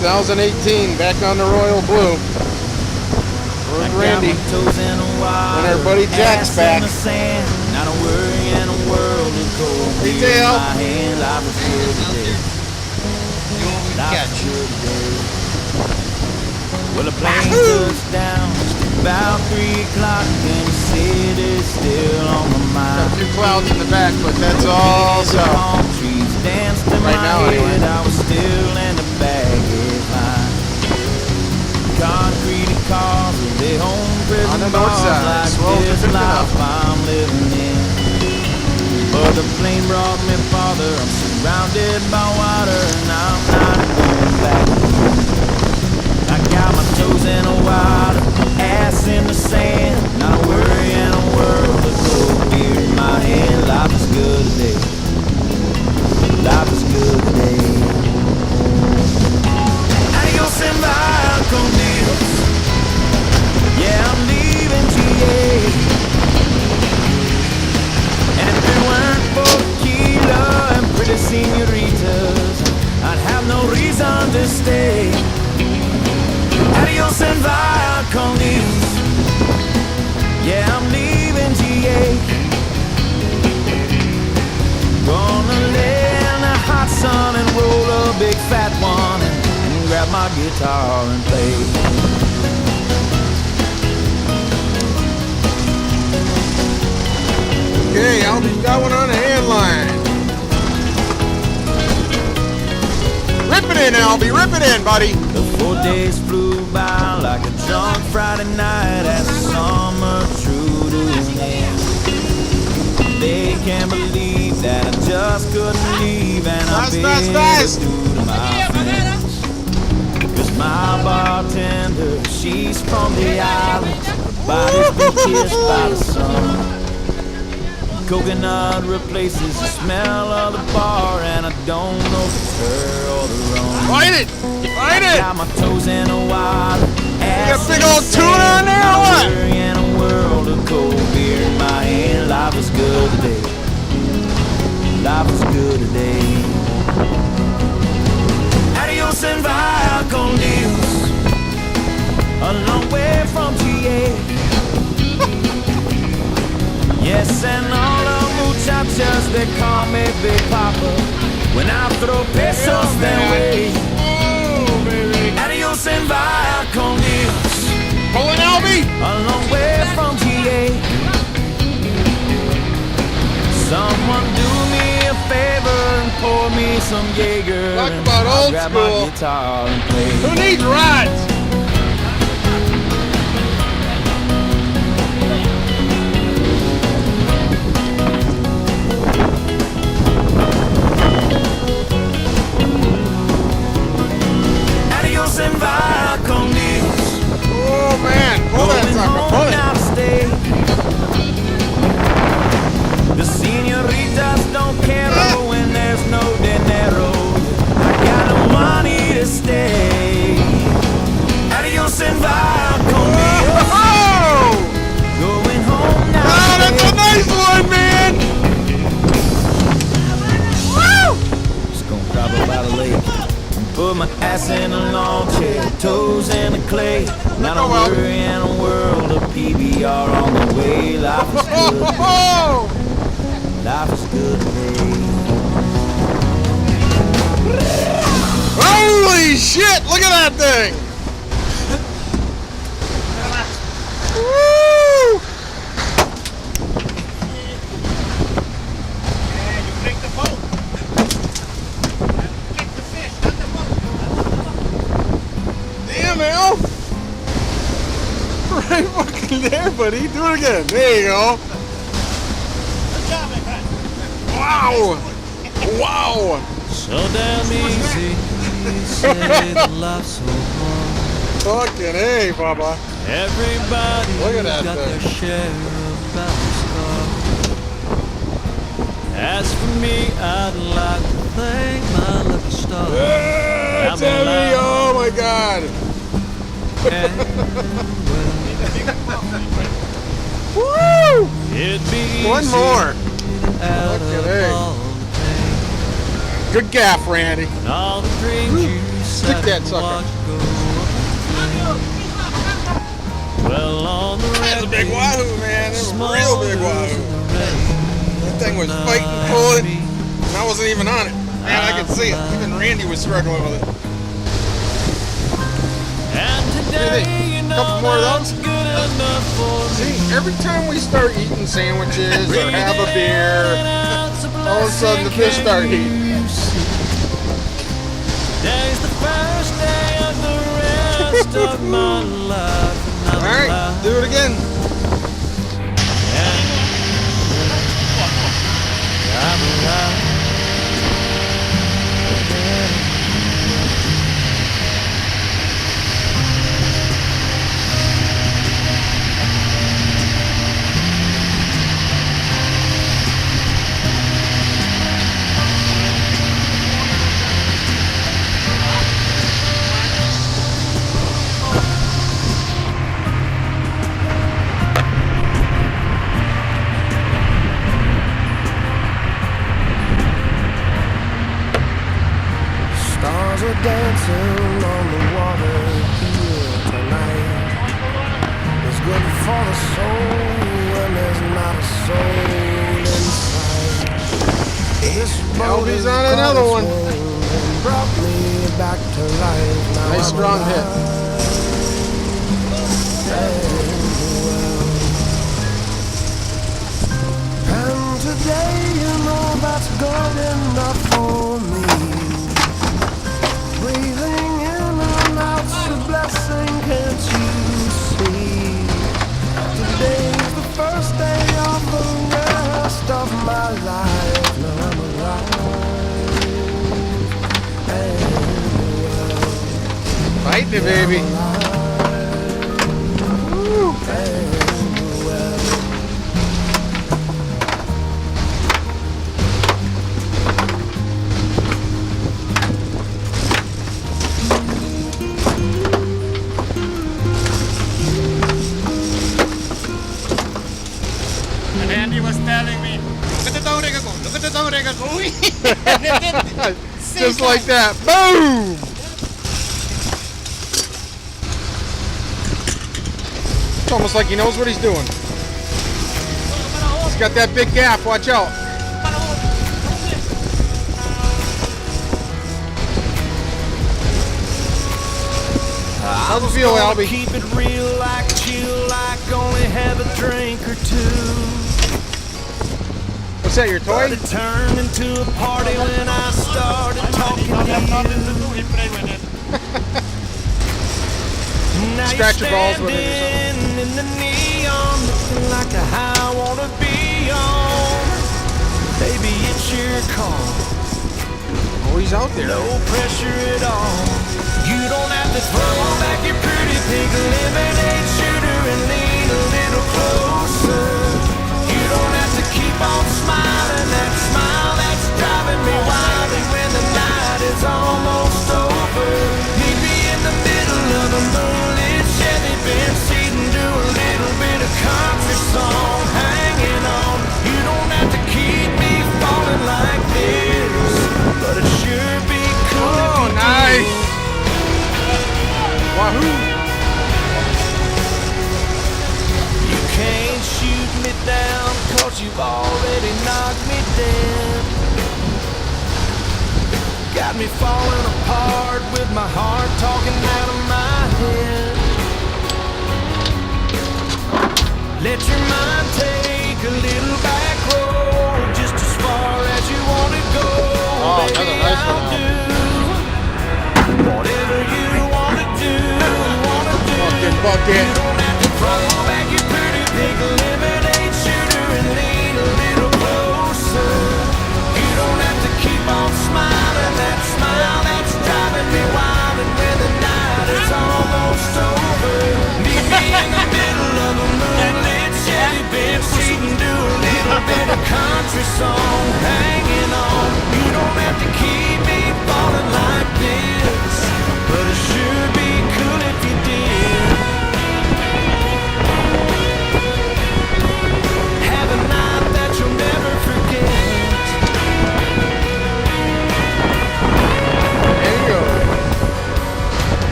2018, back on the Royal Blue. Where's Randy? And our buddy Jack's back. Not a worry in a world of cold. Hey, Dale. Well, the plane touched down about 3 o'clock and the city's still on my mind. Got a few clouds in the back, but that's all so. Right now, anyway. I was still in the baggage line. Concrete cars with their own prison on the north side, like slowly this picking up. life I'm living in. But the plane brought me farther. I'm surrounded by water and I'm not going back. I got my toes in the water, ass in the sand. Not a worry in a world of cold beer in my hand. Life is good today. Life is good today. Adios and bye, con Dios. Yeah, I'm leaving GA. And if it weren't for tequila and pretty senoritas, I'd have no reason to stay. Adios and via con Dios. Yeah, I'm leaving GA. Gonna lay in the hot sun and roll a big fat one and grab my guitar and play. Okay, Albie's got one on the hand line. Rip it in, Albie, rip it in, buddy. The 4 days flew by like a drunk Friday night as the summer drew to an end. They can't believe that I just couldn't leave, and I've been due to my friends. Cause my bartender, she's from the islands, her body's been kissed by the sun. Coconut replaces the smell of the bar, and I don't know if it's her or the rum. Fight it! Fight it! Got my toes in the water. You got big old tuna on there or what? In a world of cold beer in my hand. Life is good today. Life is good today. Adios and via con Dios. A long way from GA. Yes, and all the muchachas, they call me Big Papa. When I throw pesos their way. Oh, baby. Adios and via con Dios. Pulling Albie! A long way from GA. Someone do me a favor and pour me some Jaeger. Talk about old grab school. my guitar and play. Who needs rides? Adios and via con Dios. Oh man, pull that sucker, pull it. Out of state. The senoritas don't care when there's no dinero. I got no money to stay. Adios and via con Dios. Oh! Going home now. Oh, that's a nice one, man! Woo! Just gonna drop up by the lake. Put my ass in a lawn chair, toes in the clay. Not a worry in a world of PBR on the way. Life is good. Life is good today. Holy shit! Look at that thing! Woo! And you take the boat. Kick the fish, not the boat. Damn, Al! Right fucking there, buddy. Do it again. There you go. Good job, my friend. Wow! Wow! So damn easy, say that life's so hard. Fucking hey, Bubba. Everybody Look at that got thing. their share of battle scars. As for me, I'd like to thank my lucky stars. Yeah, it's heavy. Oh my god. Woo! It'd be One easy more. out Look at of it. all the pain Good gaff, Randy. and all the dreams you Stick that sucker. Well, on the That's a big wahoo, man. It was a real big wahoo. That thing was fighting, pulling, and I wasn't even on it. Man, I could see it. Even Randy was struggling with it. And today, you know, Couple more of those? that's good enough for me. See, every time we start eating sandwiches or have a beer, all of a sudden the fish start eating. Today's the first day of the rest of my life. All right, do it again. I'm alive. Stars are dancing on the water here tonight. It's good for the soul when there's not a soul inside. This boat Albie's is on another one. brought me back to life. Now Nice I'm strong hit. And today, you know, that's good enough for me. Breathing in and out's a blessing, can't you see? Today's the first day of the rest of my life. Now I'm alive and well. Fighting it, baby. Woo. And Andy was telling me, look at the toe ring ako, look at the toe ring ako. Uy! Just like that. Boom! It's almost like he knows what he's doing. He's got that big gap. Watch out. How's it feel, Albie? Keep it real, like chill, like only have a drink or two. What's that, your toy? But it turned into a party when I started talking to you. Now Scratch you're your balls with it or standing in the neon, looking like a high I wanna be on. Baby, it's your call. Oh, he's out there. No pressure at all. You don't have to throw back your pretty pink lemonade shooter and lean a little closer. You don't have to keep on smiling that smile that's driving me wild. And when the night is almost over, meet me in the middle of a moonlit Chevy Benz seat and do a little bit of country song, hanging on. You don't have to keep me falling like this, but it sure be cool if Oh, you nice. did. Wahoo! You can't shoot me down, cause you've already knocked me dead. Got me falling apart with my heart talking out of my head. Let your mind take a little back road, just as far as you want to go. Oh, Baby, another nice one, I'll do whatever you want to do. Bucket. You don't have to throw back your pretty pink lemonade shooter and lean a little closer. You don't have to keep on smiling that smile that's driving me wild. And when the night is almost over, meet me in the middle of a moonlit Chevy Benz seat and do a little bit of country song, hanging on. You don't have to keep me falling like this, but it sure be cool if you did.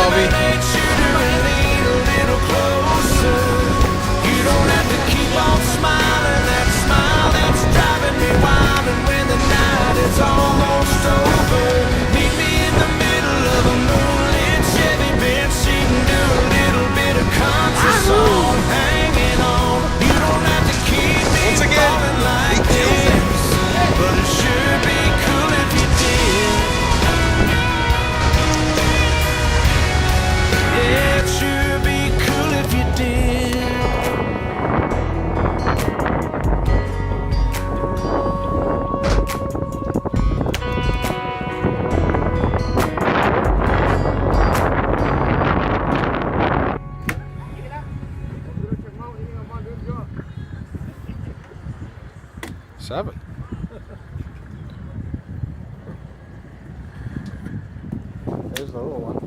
Shelby. You don't have to keep on smiling, that smile that's driving me wild. And when the night is almost over, meet me in the middle of a moonlit Chevy bench seat and do a little bit of country song, hanging on. You don't have to keep me Once again, falling like he kills it. this, but it sure be cool if you did. Yeah, it sure be cool if you did. Seven. There's the little one.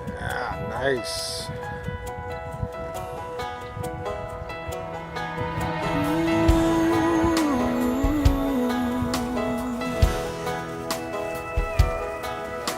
Yeah, nice.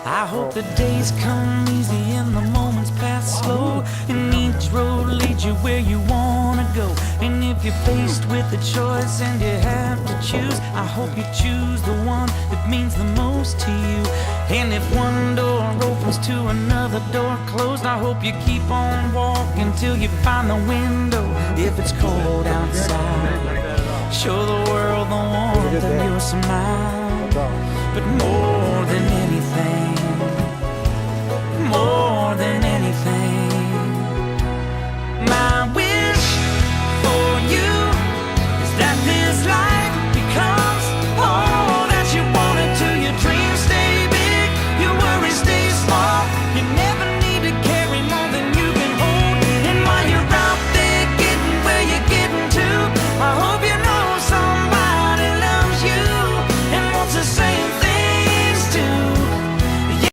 I hope the days come easy and the moments pass slow, and each road leads you where you wanna go. And if you're faced with a choice and you have to choose, I hope you choose the one that means the most to you. And if one door opens to another door closed, I hope you keep on walking till you find the window. If it's cold outside, show the world the warmth of your smile. But more than anything,